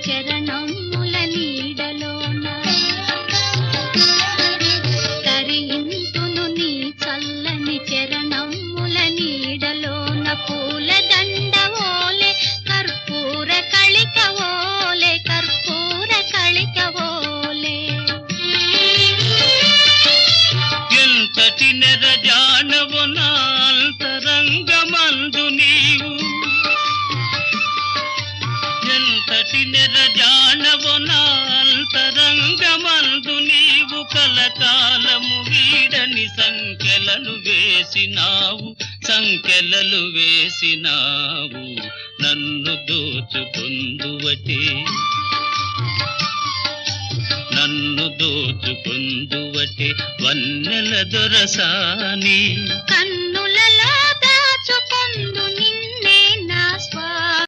చరణముల నీడలోన తరింతును నీ చల్లని చరణముల నీడలోన పూల దండవోలే కర్పూర కళికవోలే కర్పూర కళికవోలే ఎంతటి నెరజానవు నా అంతరంగమందు నీవు ఎంతటి నెరజానవు నా అంతరంగమందు నీవు కలకాలము వీడని సంఖ్యలను వేసినావు సంఖ్యలలు వేసినావు నన్ను దోచుకుందువటే నన్ను దోచుకుందువటే వన్నెల దొరసాని